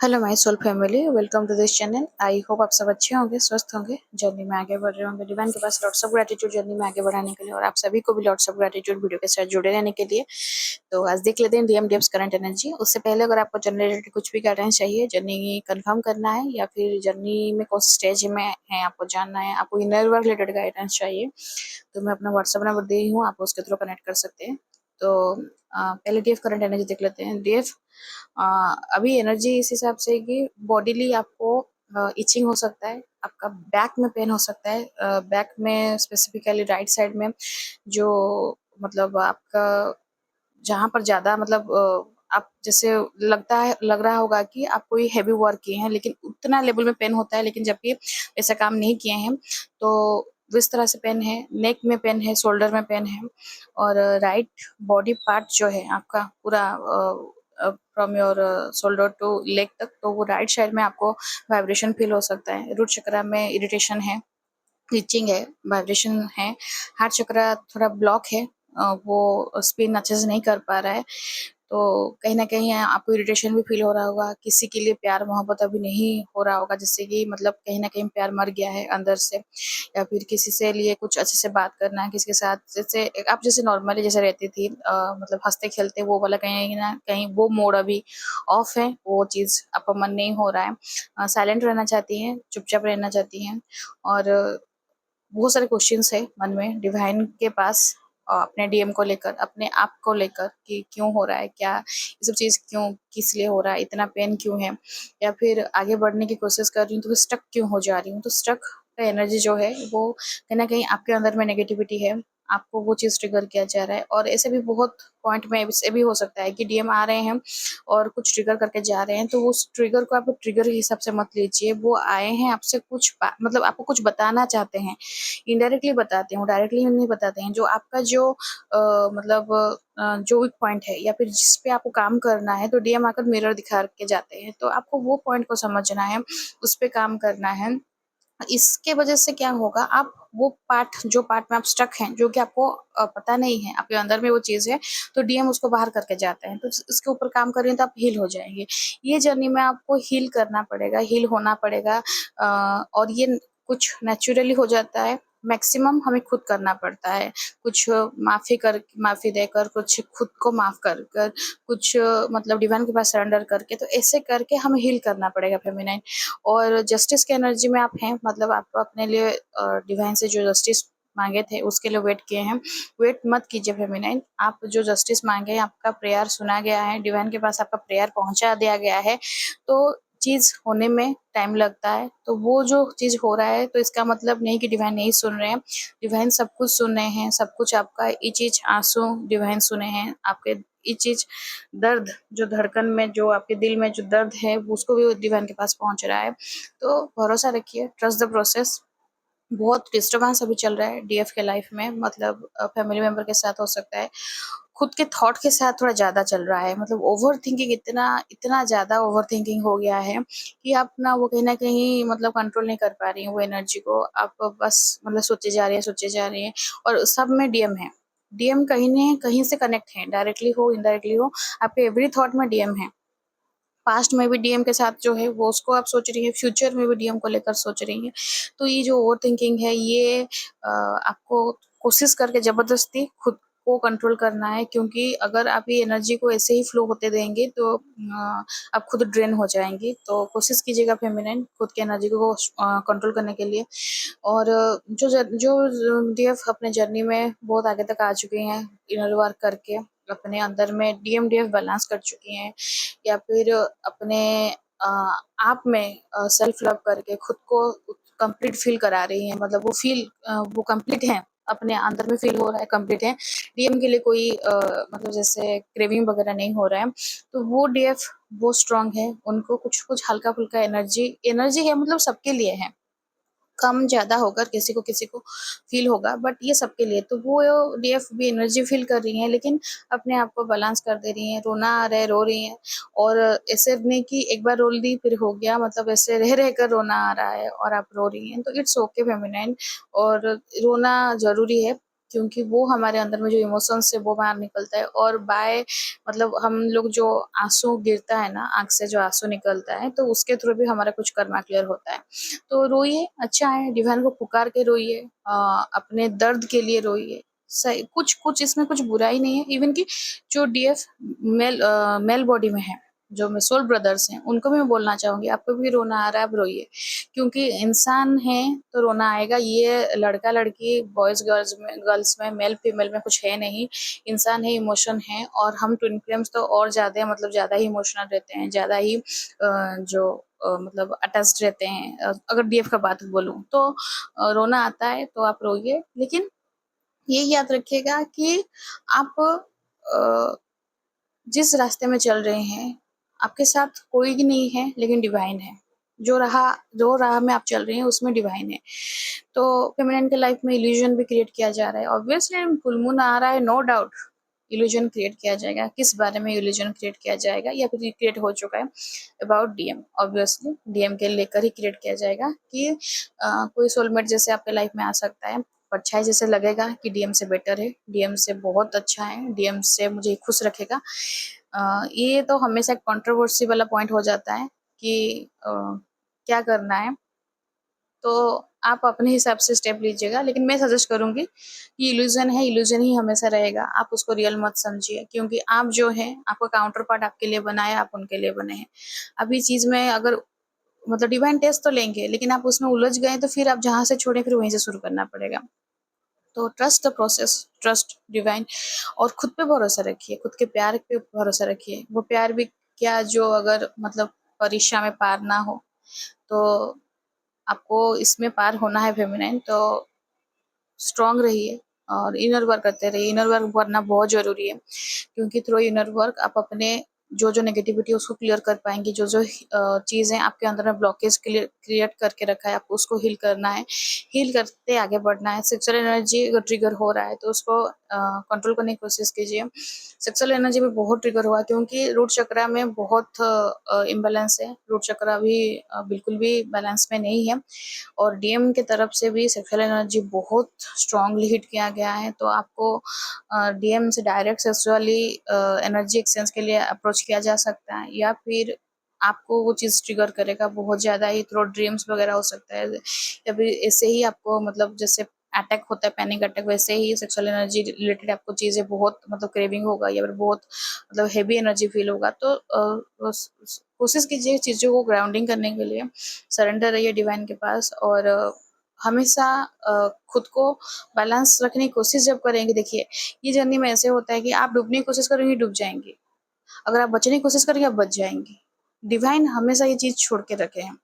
Hello my soul family, welcome to this channel. I hope आप सब अच्छे होंगे, स्वस्थ होंगे, जर्नी में आगे बढ़ रहे होंगे। डिवाइन के पास लॉट्स ऑफ ग्रेटिट्यूड जर्नी में आगे बढ़ाने के लिए, और आप सभी को भी लॉट्स ऑफ ग्रेटिट्यूड वीडियो के साथ जुड़े रहने के लिए। तो आज देख लेते हैं डीएम डेव्स करंट एनर्जी। उससे पहले अगर आपको जर्नी रिलेटेड कुछ भी गाइडेंस चाहिए, जर्नी कंफर्म करना है या फिर जर्नी में कौन स्टेज में है आपको जानना है, आपको इनर वर्क रिलेटेड गाइडेंस चाहिए, तो मैं अपना व्हाट्सअप नंबर दी हूँ, आप उसके थ्रू कनेक्ट कर सकते हैं। तो पहले डीएफ करंट एनर्जी देख लेते हैं। डीएफ अभी एनर्जी इस हिसाब से कि बॉडीली आपको इचिंग हो सकता है, आपका बैक में पेन हो सकता है, बैक में स्पेसिफिकली राइट साइड में, जो मतलब आपका जहाँ पर ज्यादा मतलब आप जैसे लग रहा होगा कि आप कोई हैवी वर्क किए हैं लेकिन उतना लेवल में पेन होता है, लेकिन जबकि ऐसा काम नहीं किए हैं तो इस तरह से पेन है। नेक में पेन है, शोल्डर में पेन है, और राइट बॉडी पार्ट जो है आपका पूरा from your shoulder to leg तक, तो वो राइट साइड में आपको वाइब्रेशन फील हो सकता है। रूट चक्रा में इरिटेशन है, इचिंग है, वाइब्रेशन है। हार्ट चक्रा थोड़ा ब्लॉक है, वो स्पिन अच्छे से नहीं कर पा रहा है, तो कहीं न कहीं आपको इरिटेशन भी फ़ील हो रहा होगा। किसी के लिए प्यार मोहब्बत अभी नहीं हो रहा होगा, जिससे कि मतलब कहीं न कहीं प्यार मर गया है अंदर से, या फिर किसी से लिए कुछ अच्छे से बात करना है, किसी के साथ जैसे आप जैसे नॉर्मली जैसे रहती थी, मतलब हँसते-खेलते, वो वाला कहीं न कहीं वो मोड अभी ऑफ है, वो चीज़ आपका मन नहीं हो रहा है। साइलेंट रहना चाहती हैं, चुपचाप रहना चाहती हैं, और बहुत सारे क्वेश्चंस है मन में डिवाइन के पास, अपने डीएम को लेकर, अपने आप को लेकर कि क्यों हो रहा है, क्या ये सब चीज़ क्यों, किस लिए हो रहा है, इतना पेन क्यों है, या फिर आगे बढ़ने की कोशिश कर रही हूँ तो स्टक क्यों हो जा रही हूँ। तो स्टक का एनर्जी जो है वो कहीं न कहीं आपके अंदर में नेगेटिविटी है, आपको वो चीज़ ट्रिगर किया जा रहा है। और ऐसे भी बहुत पॉइंट में ऐसे भी हो सकता है कि डीएम आ रहे हैं और कुछ ट्रिगर करके जा रहे हैं, तो उस ट्रिगर को आप ट्रिगर के हिसाब से मत लीजिए। वो आए हैं आपसे कुछ मतलब आपको कुछ बताना चाहते हैं, इनडायरेक्टली बताते हैं, डायरेक्टली नहीं बताते हैं। जो आपका जो मतलब जो वीक पॉइंट है या फिर जिस पे आपको काम करना है, तो डीएम आकर मिरर दिखा के जाते हैं, तो आपको वो पॉइंट को समझना है, उस पे काम करना है। इसके वजह से क्या होगा, आप वो पार्ट जो पार्ट में आप स्टक हैं, जो कि आपको पता नहीं है, आपके अंदर में वो चीज़ है, तो डीएम उसको बाहर करके जाते हैं। तो इसके ऊपर काम करें तो आप हील हो जाएँगे। ये जर्नी में आपको हील करना पड़ेगा, हील होना पड़ेगा, और ये कुछ नेचुरली हो जाता है, मैक्सिमम हमें खुद करना पड़ता है। कुछ माफ़ी देकर, कुछ खुद को माफ़ कर कर, कुछ मतलब डिवाइन के पास सरेंडर करके, तो ऐसे करके हमें हील करना पड़ेगा फेमिनाइन। और जस्टिस की एनर्जी में आप हैं, मतलब आप अपने लिए डिवाइन से जो जस्टिस मांगे थे उसके लिए वेट किए हैं। वेट मत कीजिए फेमिनाइन, आप जो जस्टिस मांगे, आपका प्रेयर सुना गया है, डिवाइन के पास आपका प्रेयर पहुंचा दिया गया है, तो चीज़ होने में टाइम लगता है। तो वो जो चीज़ हो रहा है, तो इसका मतलब नहीं कि डिवाइन नहीं सुन रहे हैं, डिवाइन सब कुछ सुन रहे हैं, सब कुछ आपका ये चीज़ आंसू डिवाइन सुने हैं, आपके ये चीज़ दर्द जो धड़कन में, जो आपके दिल में जो दर्द है, उसको भी डिवाइन के पास पहुंच रहा है। तो भरोसा रखिए, ट्रस्ट द प्रोसेस। बहुत डिस्टर्बेंस अभी चल रहा है डीएफ के लाइफ में, मतलब फैमिली मेंबर के साथ हो सकता है, खुद के थॉट के साथ थोड़ा ज़्यादा चल रहा है, मतलब ओवर थिंकिंग, इतना इतना ज़्यादा ओवर थिंकिंग हो गया है कि आप ना वो कहीं न कहीं मतलब कंट्रोल नहीं कर पा रही हैं वो एनर्जी को। आप बस मतलब सोचे जा रही हैं, और सब में डीएम है। डीएम कहीं न कहीं से कनेक्ट है, डायरेक्टली हो, इनडायरेक्टली हो, आपके एवरी थॉट में डीएम है। पास्ट में भी डीएम के साथ जो है वो उसको आप सोच रही हैं, फ्यूचर में भी डीएम को लेकर सोच रही हैं। तो ये जो ओवरथिंकिंग है, ये आपको कोशिश करके ज़बरदस्ती खुद को कंट्रोल करना है, क्योंकि अगर आप ये एनर्जी को ऐसे ही फ्लो होते देंगे तो आप खुद ड्रेन हो जाएँगी। तो कोशिश कीजिएगा फेमिनिन खुद की एनर्जी को कंट्रोल करने के लिए। और जो डीएफ अपने जर्नी में बहुत आगे तक आ चुके हैं, इनर वर्क करके अपने अंदर में डीएफ बैलेंस कर चुकी हैं, या फिर अपने अ, आप में सेल्फ लव करके खुद को कंप्लीट फील करा रही हैं, मतलब वो कंप्लीट हैं, अपने अंदर में फील हो रहा है कंप्लीट है। डीएम के लिए कोई मतलब जैसे क्रेविंग वगैरह नहीं हो रहा है, तो वो डीएफ वो स्ट्रांग है, उनको कुछ कुछ हल्का फुल्का एनर्जी एनर्जी है, मतलब सबके लिए है, कम ज़्यादा होकर किसी को फ़ील होगा, बट ये सबके लिए। तो वो डीएफ भी एनर्जी फ़ील कर रही हैं, लेकिन अपने आप को बैलेंस कर दे रही हैं। रोना आ रहा है, रो रही हैं, और ऐसे नहीं कि एक बार रो ली फिर हो गया, मतलब ऐसे रह कर रोना आ रहा है और आप रो रही हैं, तो इट्स ओके फेमिनाइन। और रोना ज़रूरी है, क्योंकि वो हमारे अंदर में जो इमोशंस है वो बाहर निकलता है, और बाय मतलब हम लोग जो आंसू गिरता है ना, आँख से जो आंसू निकलता है, तो उसके थ्रू भी हमारा कुछ कर्मा क्लियर होता है। तो रोइए, अच्छा है, डिवाइन को पुकार के रोइए, अपने दर्द के लिए रोइए। सही, कुछ इसमें कुछ बुराई नहीं है। इवन कि जो डीएफ मेल बॉडी में है, जो में सोल ब्रदर्स हैं, उनको भी मैं बोलना चाहूंगी, आपको भी रोना आ रहा है, आप रोइए, क्योंकि इंसान है तो रोना आएगा। ये लड़का लड़की, बॉयज गर्ल्स में मेल फीमेल में कुछ है नहीं, इंसान है, इमोशन है। और हम ट्विन फ्लेम्स तो और ज्यादा मतलब ज्यादा ही इमोशनल रहते हैं, ज्यादा ही जो मतलब अटैच्ड रहते हैं। अगर डीएफ का बात बोलूं तो रोना आता है तो आप रोइए, लेकिन ये याद रखिएगा कि आप जिस रास्ते में चल रहे हैं, आपके साथ कोई भी नहीं है, लेकिन डिवाइन है। जो राह में आप चल रहे हैं उसमें डिवाइन है। तो फेमिनिन के लाइफ में इल्यूजन भी क्रिएट किया जा रहा है, ऑब्वियसली फुल मून आ रहा है, नो डाउट इल्यूजन क्रिएट किया जाएगा। किस बारे में इल्यूजन क्रिएट किया जाएगा, या फिर क्रिएट हो चुका है, अबाउट डीएम, ऑब्वियसली डीएम के लेकर ही क्रिएट किया जाएगा कि कोई सोलमेट जैसे आपके लाइफ में आ सकता है, परछाई जैसे लगेगा कि डीएम से बेटर है, डीएम से बहुत अच्छा है, डीएम से मुझे खुश रखेगा। ये तो हमेशा एक कंट्रोवर्सी वाला पॉइंट हो जाता है कि क्या करना है। तो आप अपने हिसाब से स्टेप लीजिएगा, लेकिन मैं सजेस्ट करूंगी कि इल्यूजन है, इल्यूजन ही हमेशा रहेगा, आप उसको रियल मत समझिए, क्योंकि आप जो है, आपका काउंटर पार्ट आपके लिए बना है, आप उनके लिए बने हैं। अभी चीज में अगर मतलब डिवाइन टेस्ट तो लेंगे, लेकिन आप उसमें उलझ गए तो फिर आप जहां से छोड़े फिर वहीं से शुरू करना पड़ेगा। तो trust the process, trust divine, और खुद पे भरोसा रखिए, खुद के प्यार पे भरोसा रखिए। वो प्यार भी क्या, जो अगर मतलब परीक्षा में पार ना हो, तो आपको इसमें पार होना है फेमिनाइन, तो स्ट्रांग रहिए और इनर वर्क करते रहिए। इनर वर्क करना बहुत जरूरी है, क्योंकि थ्रू इनर वर्क आप अपने जो जो नेगेटिविटी है उसको क्लियर कर पाएंगे। जो जो चीजें आपके अंदर में ब्लॉकेज क्रिएट करके रखा है, आपको उसको हील करना है, हील करते आगे बढ़ना है। सेक्सुअल एनर्जी अगर ट्रिगर हो रहा है तो उसको कंट्रोल करने की कोशिश कीजिए। सेक्सुअल एनर्जी में बहुत ट्रिगर हुआ, क्योंकि रूट चक्रा में बहुत इम्बैलेंस है, रूट चक्रा भी बिल्कुल भी बैलेंस में नहीं है, और डीएम की तरफ से भी सेक्सुअल एनर्जी बहुत स्ट्रांगली हिट किया गया है। तो आपको डीएम से डायरेक्ट सेक्सुअली एनर्जी एक्सचेंज के लिए अप्रोच किया जा सकता है, या फिर आपको वो चीज ट्रिगर करेगा बहुत ज्यादा ही, थ्रू ड्रीम्स वगैरह हो सकता है, या फिर ऐसे ही आपको मतलब जैसे अटैक होता है, पैनिक अटैक, वैसे ही सेक्सुअल एनर्जी रिलेटेड आपको चीजें बहुत मतलब क्रेविंग होगा, या फिर बहुत मतलब हेवी एनर्जी फील होगा। तो कोशिश कीजिए चीजों को ग्राउंडिंग करने के लिए, सरेंडर रहिए डिवाइन के पास, और हमेशा खुद को बैलेंस रखने की कोशिश जब करेंगे, देखिए ये जर्नी में ऐसे होता है कि आप डूबने की कोशिश करेंगे, डूब जाएंगे, अगर आप बचने की कोशिश करेंगे आप बच जाएंगे। डिवाइन हमेशा ये चीज छोड़ के रखे हैं।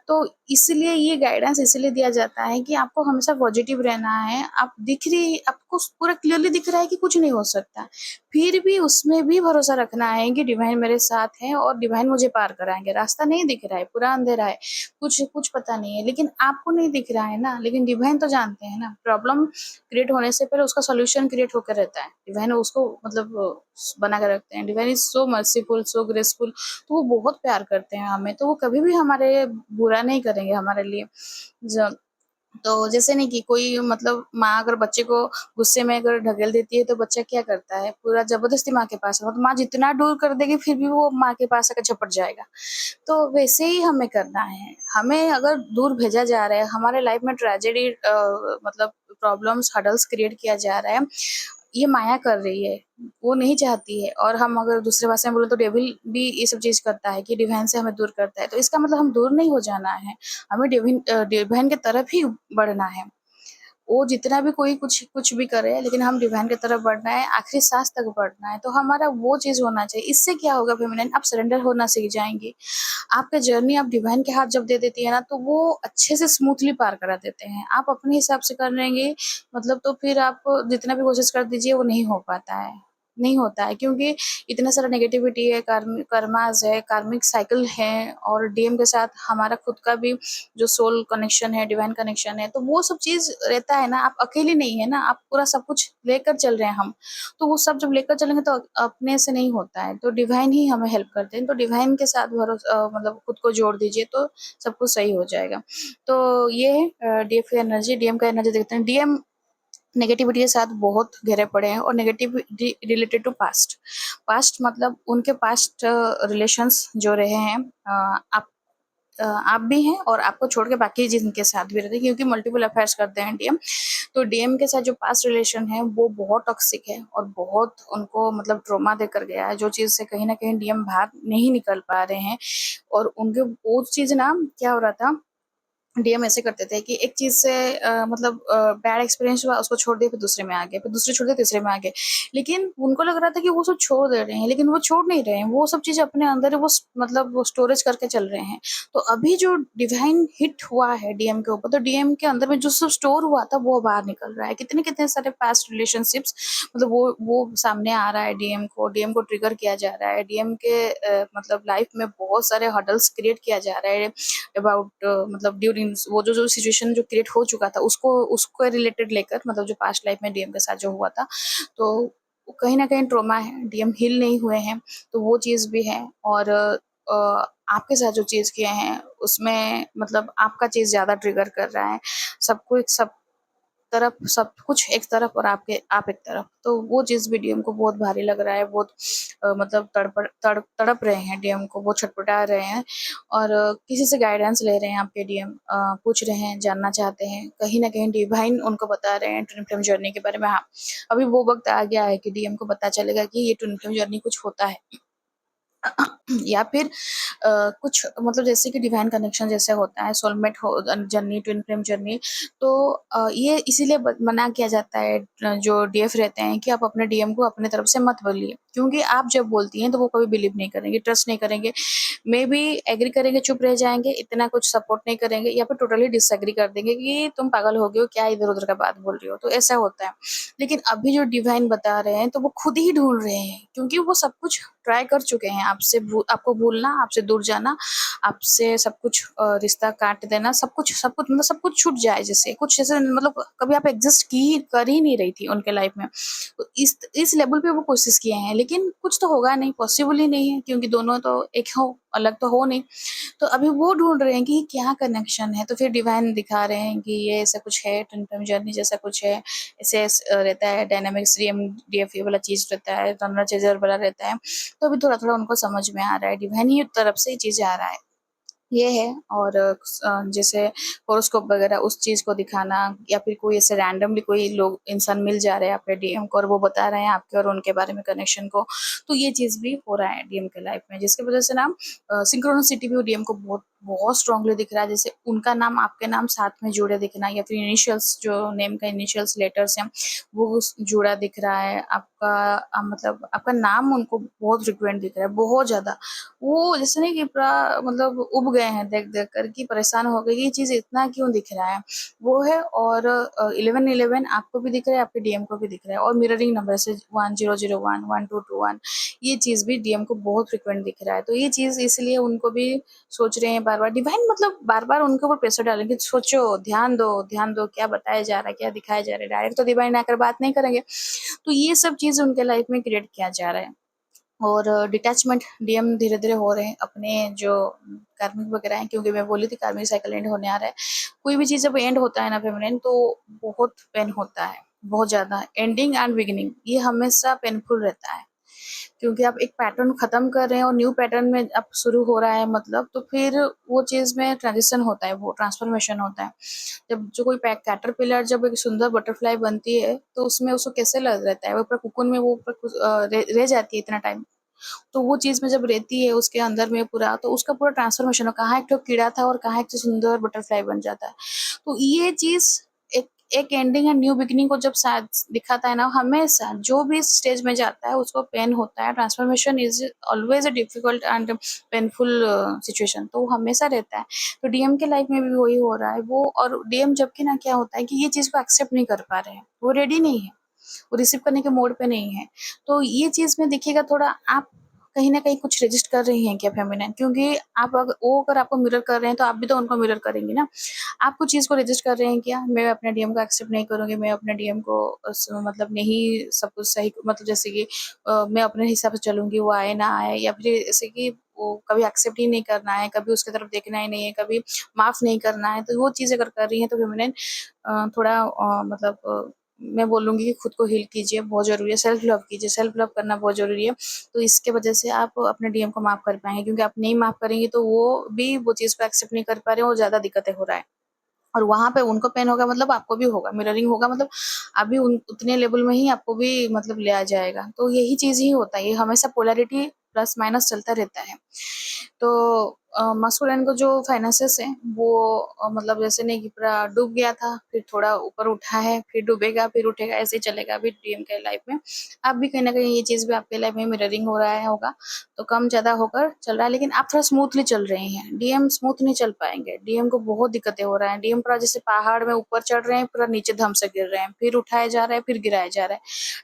तो इसलिए ये गाइडेंस इसलिए दिया जाता है कि आपको हमेशा पॉजिटिव रहना है। आप दिख रही, आपको पूरा क्लियरली दिख रहा है कि कुछ नहीं हो सकता, फिर भी उसमें भी भरोसा रखना है कि डिवाइन मेरे साथ है और डिवाइन मुझे पार कराएंगे। रास्ता नहीं दिख रहा है, पूरा अंधेरा है, कुछ कुछ पता नहीं है, लेकिन आपको नहीं दिख रहा है ना, लेकिन डिवाइन तो जानते हैं ना। प्रॉब्लम क्रिएट होने से पहले उसका सोल्यूशन क्रिएट होकर रहता है, डिवाइन उसको मतलब बना कर रखते हैं। Divine is so merciful, so graceful, तो वो बहुत प्यार करते हैं हमें, तो वो कभी भी हमारे बुरा नहीं करेंगे हमारे लिए। तो जैसे नहीं कि कोई मतलब माँ अगर बच्चे को गुस्से में अगर ढकेल देती है तो बच्चा क्या करता है, पूरा जबरदस्ती माँ के पास, मतलब माँ जितना दूर कर देगी फिर भी वो माँ के पास आकर झपट जाएगा। तो वैसे ही हमें करना है, हमें अगर दूर भेजा जा रहा है, हमारे लाइफ में ट्रेजेडी मतलब प्रॉब्लम्स हडल्स क्रिएट किया जा रहा है, ये माया कर रही है, वो नहीं चाहती है। और हम अगर दूसरे भाषा में बोले तो डेविल भी ये सब चीज करता है कि डिवाइन से हमें दूर करता है, तो इसका मतलब हम दूर नहीं हो जाना है, हमें डिवाइन की तरफ ही बढ़ना है। वो जितना भी कोई कुछ कुछ भी करे, लेकिन हम डिवाइन की तरफ बढ़ना है, आखिरी सांस तक बढ़ना है, तो हमारा वो चीज होना चाहिए। इससे क्या होगा फेमिनिन, आप सरेंडर होना सीख जाएंगे। आपका जर्नी आप डिवाइन के हाथ जब दे देती है ना, तो वो अच्छे से स्मूथली पार करा देते हैं। आप अपने हिसाब से कर लेंगे मतलब, तो फिर आप जितना भी कोशिश कर दीजिए वो नहीं हो पाता है, नहीं होता है, क्योंकि इतना सारा नेगेटिविटी है, कर्मास है, कार्मिक साइकिल है, और डीएम के साथ हमारा खुद का भी जो सोल कनेक्शन है, डिवाइन कनेक्शन है, तो वो सब चीज रहता है ना। आप अकेले नहीं है ना, आप पूरा सब कुछ लेकर चल रहे हैं हम, तो वो सब जब लेकर चलेंगे तो अपने से नहीं होता है, तो डिवाइन ही हमें हेल्प करते हैं। तो डिवाइन के साथ भरोसा मतलब खुद को जोड़ दीजिए तो सब कुछ सही हो जाएगा। तो ये डीएफ एनर्जी, डीएम का एनर्जी देखते हैं। डीएम नेगेटिविटी के साथ बहुत गहरे पड़े हैं, और negativity related to past. Past मतलब उनके पास्ट रिलेशंस जो रहे हैं, आप भी हैं और आपको छोड़ के बाकी जिनके साथ भी रहते हैं, क्योंकि मल्टीपल अफेयर्स करते हैं डीएम। तो डीएम के साथ जो पास्ट रिलेशन है वो बहुत टॉक्सिक है, और बहुत उनको मतलब ट्रॉमा देकर गया है, जो चीज़ से कहीं ना कहीं डीएम बाहर नहीं निकल पा रहे हैं। और उनके वो चीज़ ना क्या हो रहा था, डीएम ऐसे करते थे कि एक चीज से मतलब बैड एक्सपीरियंस हुआ, उसको छोड़ दिया, फिर दूसरे में आ गए, फिर दूसरे छोड़ दिया, तीसरे में आ गए। लेकिन उनको लग रहा था कि वो सब छोड़ दे रहे हैं, लेकिन वो छोड़ नहीं रहे हैं, वो सब चीजें अपने अंदर वो मतलब वो स्टोरेज करके चल रहे हैं। तो अभी जो डिवाइन हिट हुआ है डीएम के ऊपर, तो डीएम के अंदर में जो सब स्टोर हुआ था वो बाहर निकल रहा है। कितने कितने सारे पास्ट रिलेशनशिप्स, मतलब वो सामने आ रहा है। डीएम को ट्रिगर किया जा रहा है। डीएम के मतलब लाइफ में बहुत सारे हर्डल्स क्रिएट किया जा रहा है अबाउट मतलब ड्यूरिंग वो जो सिचुएशन जो क्रिएट हो चुका था, उसको उसको रिलेटेड लेकर, मतलब जो पास्ट लाइफ में डीएम के साथ जो हुआ था, तो कहीं ना कहीं ट्रोमा है, डीएम हील नहीं हुए हैं, तो वो चीज़ भी है। और आपके साथ जो चीज़ किए हैं उसमें मतलब आपका चीज़ ज़्यादा ट्रिगर कर रहा है। सबको एक सब तरफ, सब कुछ एक तरफ और आप एक तरफ, तो वो चीज़ भी डीएम को बहुत भारी लग रहा है। बहुत मतलब तड़प रहे हैं डीएम को, बहुत छटपटा रहे हैं। और किसी से गाइडेंस ले रहे हैं आपके डीएम, पूछ रहे हैं, जानना चाहते हैं, कहीं ना कहीं डिवाइन उनको बता रहे हैं ट्विन फ्लेम जर्नी के बारे में। हाँ, अभी वो वक्त आ गया है कि डीएम को पता चलेगा कि ये ट्विन फ्लेम जर्नी कुछ होता है। या फिर कुछ मतलब जैसे कि डिवाइन कनेक्शन जैसे होता है, सोलमेट हो जर्नी, ट्विन फ्लेम जर्नी, तो ये इसीलिए मना किया जाता है जो डीएफ रहते हैं कि आप अपने डीएम को अपने तरफ से मत बोलिए, क्योंकि आप जब बोलती हैं तो वो कभी बिलीव नहीं करेंगे, ट्रस्ट नहीं करेंगे। मे बी एग्री करेंगे, चुप रह जाएंगे, इतना कुछ सपोर्ट नहीं करेंगे, या फिर टोटली डिसएग्री कर देंगे कि तुम पागल हो गए हो, क्या इधर उधर का बात बोल रही हो, तो ऐसा होता है। लेकिन अभी जो डिवाइन बता रहे हैं तो वो खुद ही ढूंढ रहे हैं, क्योंकि वो सब कुछ ट्राई कर चुके हैं। आपको भूलना, आपसे दूर जाना, आपसे सब कुछ रिश्ता काट देना, सब कुछ मतलब सब कुछ छूट जाए, जैसे कुछ जैसे मतलब कभी आप एग्जिस्ट की कर ही नहीं रही थी उनके लाइफ में। तो इस लेवल पे वो कोशिश किए हैं, लेकिन कुछ तो होगा नहीं, पॉसिबल ही नहीं है, क्योंकि दोनों तो एक हो, अलग तो हो नहीं। तो अभी वो ढूंढ रहे हैं कि क्या कनेक्शन है, तो फिर डिवाइन दिखा रहे हैं कि ये ऐसा कुछ है, ट्विन फ्लेम जर्नी जैसा कुछ है। ऐसे रहता है, डायनामिक्स डीएफए वाला चीज रहता है, रनर चेजर वाला रहता है। तो अभी थोड़ा थोड़ा उनको समझ में आ रहा है, डिवाइन ही तरफ से ये चीजें आ रहा है, ये है। और जैसे होरोस्कोप वगैरह उस चीज को दिखाना, या फिर कोई ऐसे रैंडमली कोई लोग इंसान मिल जा रहे हैं आपके डीएम को और वो बता रहे हैं आपके और उनके बारे में कनेक्शन को, तो ये चीज भी हो रहा है डीएम के लाइफ में, जिसकी वजह से ना सिंक्रोनिसिटी भी डीएम को बहुत बहुत स्ट्रांगली दिख रहा है। जैसे उनका नाम आपके नाम साथ में जुड़े दिखना, या फिर इनिशियल्स, जो नेम का इनिशियल्स लेटर्स हैं वो जुड़ा दिख रहा है आपका। मतलब आपका नाम उनको बहुत फ्रिक्वेंट दिख रहा है, बहुत ज्यादा। वो जैसे नहीं कि पूरा मतलब उब गए हैं देख देख कर, कि परेशान हो गए, ये चीज इतना क्यों दिख रहा है, वो है। और 1111 आपको भी दिख रहा है, आपके डीएम को भी दिख रहा है, और मिररिंग नंबर से 1001 1221, ये चीज भी डीएम को बहुत फ्रिक्वेंट दिख रहा है। तो ये चीज इसलिए उनको भी सोच रहे हैं बार बार, डिवाइन मतलब बार बार उनके ऊपर प्रेशर डालेंगे, सोचो, ध्यान दो, क्या बताया जा रहा है, क्या दिखाया जा रहा है, डायरेक्ट तो डिवाइन आकर बात नहीं करेंगे। तो ये सब चीज उनके लाइफ में क्रिएट किया जा रहा है। और डिटैचमेंट डीएम धीरे धीरे हो रहे हैं अपने जो कार्मिक वगैरह हैं, क्योंकि मैं बोली थी कार्मिक साइकिल एंड होने आ रहा है। कोई भी चीज जब एंड होता है ना फेमिनिन, तो बहुत पेन होता है, बहुत ज्यादा। एंडिंग एंड बिगिनिंग ये हमेशा पेनफुल रहता है, क्योंकि आप एक पैटर्न खत्म कर रहे हैं और न्यू पैटर्न में अब शुरू हो रहा है, मतलब तो फिर वो चीज में ट्रांजिशन होता है, वो ट्रांसफॉर्मेशन होता है। जब जो कोई कैटरपिलर जब एक सुंदर बटरफ्लाई बनती है, तो उसमें उसको कैसे लग रहता है, वो ऊपर कुकुन में वो ऊपर रह जाती है इतना टाइम। तो वो चीज में जब रहती है उसके अंदर में पूरा, तो उसका पूरा ट्रांसफॉर्मेशन हो, कहाँ एक तो कीड़ा था और कहाँ एक तो सुंदर बटरफ्लाई बन जाता है। तो ये चीज एक एक एंडिंग एंड न्यू बिगिनिंग को जब साथ दिखाता है ना, हमेशा जो भी स्टेज में जाता है उसको पेन होता है। Transformation is always a difficult and painful situation, तो वो हमेशा रहता है। तो डीएम के लाइफ में भी वही हो रहा है। वो और डीएम जबकि ना क्या होता है कि ये चीज को एक्सेप्ट नहीं कर पा रहे हैं, वो रेडी नहीं है, वो रिसीव करने के मोड पे नहीं है। तो ये चीज में देखिएगा थोड़ा, आप कहीं ना कहीं कुछ रजिस्ट कर रही हैं क्या फेमिनिन, क्योंकि आप अगर वो अगर आपको मिरर कर रहे हैं तो आप भी तो उनको मिरर करेंगी ना। आप कुछ चीज को रजिस्ट कर रहे हैं क्या, मैं अपने डीएम को एक्सेप्ट नहीं करूंगी, मैं अपने डीएम को मतलब नहीं सब कुछ सही, मतलब जैसे कि मैं अपने हिसाब से चलूंगी, वो आए ना आए, या फिर जैसे कि वो कभी एक्सेप्ट ही नहीं करना है, कभी उसकी तरफ देखना ही नहीं है, कभी माफ नहीं करना है, तो वो चीज अगर कर रही है तो फेमिनिन थोड़ा मतलब मैं बोलूँगी कि खुद को हील कीजिए, बहुत ज़रूरी है। सेल्फ लव कीजिए, सेल्फ लव करना बहुत ज़रूरी है। तो इसके वजह से आप अपने डीएम को माफ़ कर पाएँगे, क्योंकि आप नहीं माफ़ करेंगी तो वो भी वो चीज़ को एक्सेप्ट नहीं कर पा रहे हैं और ज़्यादा दिक्कतें हो रहा है। और वहाँ पे उनको पेन होगा मतलब आपको भी होगा, मिररिंग होगा मतलब अभी उन उतने लेवल में ही आपको भी मतलब लिया जाएगा। तो यही चीज़ ही होता है, ये हमेशा पोलैरिटी प्लस माइनस चलता रहता है। तो मास्कुलिन को जो फाइनेंसेस हैं वो मतलब जैसे नहीं कि पूरा डूब गया था, फिर थोड़ा ऊपर उठा है, फिर डूबेगा, फिर उठेगा, ऐसे ही चलेगा अभी डीएम के लाइफ में। अब भी कहीं न कहीं ये चीज़ भी आपके लाइफ में मिररिंग हो रहा है होगा, तो कम-ज़्यादा होकर चल रहा है, लेकिन आप थोड़ा स्मूथली चल रहे हैं। डीएम स्मूथ नहीं चल पाएँगे, डीएम को बहुत दिक्कतें हो रहा है। डीएम पूरा जैसे पहाड़ में ऊपर चढ़ रहे हैं, पूरा नीचे धम से गिर रहे हैं, फिर उठाया जा रहा है, फिर गिराया जा रहा है।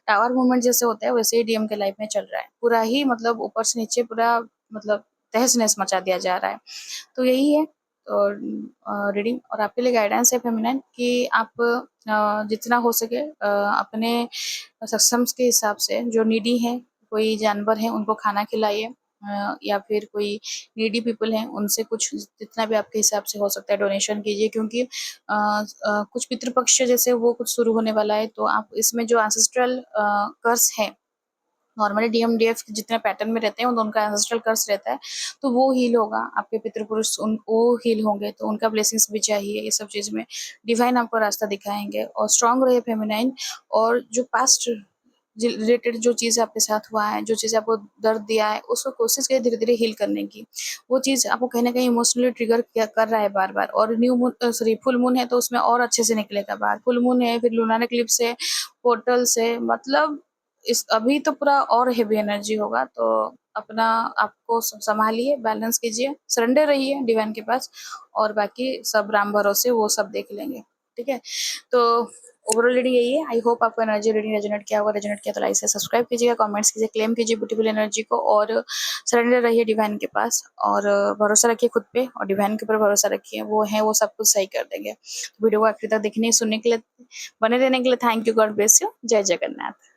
टावर मूवमेंट जैसे होता है वैसे ही डीएम के लाइफ में चल रहा है। पूरा ही मतलब ऊपर से नीचे पूरा मतलब तहस-नहस मचा दिया जा रहा है। तो यही है और रीडिंग और आपके लिए गाइडेंस है फेमिनाइन कि आप जितना हो सके अपने सक्षम के हिसाब से जो नीडी हैं, कोई जानवर हैं उनको खाना खिलाइए, या फिर कोई नीडी पीपल हैं उनसे कुछ जितना भी आपके हिसाब से हो सकता है डोनेशन कीजिए, क्योंकि कुछ पितृपक्ष जैसे वो कुछ शुरू होने वाला है, तो आप इसमें जो एंसेस्ट्रल कर्स है, नॉर्मली डीएमडीएफ जितने पैटर्न में रहते हैं उनका एंसेस्ट्रल कर्स रहता है, तो वो हील होगा, आपके पितृपुरुष उन वो हील होंगे, तो उनका ब्लेसिंग्स भी चाहिए। ये सब चीज़ में डिवाइन आपको रास्ता दिखाएंगे और स्ट्रांग रहे फेमिनाइन। और जो पास्ट रिलेटेड जो चीज़ आपके साथ हुआ है, जो चीज़ आपको दर्द दिया है, उसको कोशिश करिए धीरे धीरे हील करने की। वो चीज़ आपको कहीं ना कहीं इमोशनली ट्रिगर कर रहा है बार बार, और new moon sorry full moon है तो उसमें और अच्छे से निकलेगा बाहर। फुल मून है, फिर लूनार इक्लिप्स है, पोर्टल से मतलब इस अभी तो पूरा और हेवी एनर्जी होगा, तो अपना आपको संभालिए, बैलेंस कीजिए, सरेंडर रहिए डिवाइन के पास, और बाकी सब राम भरोसे, वो सब देख लेंगे। ठीक है, तो ओवरऑल रीडिंग यही है। आई होप आपको एनर्जी रीडिंग रेजोनेट किया होगा। रेजोनेट किया तो लाइक से सब्सक्राइब कीजिएगा, कमेंट्स कीजिए, क्लेम कीजिए ब्यूटीफुल एनर्जी को, और सरेंडर रहिए डिवाइन के पास, और भरोसा रखिए खुद पे, और डिवाइन के ऊपर भरोसा रखिए, वो है वो सब कुछ सही कर देंगे। वीडियो को आखिर तक देखने सुनने के लिए, बने रहने के लिए thank you. God bless you. जय जगन्नाथ।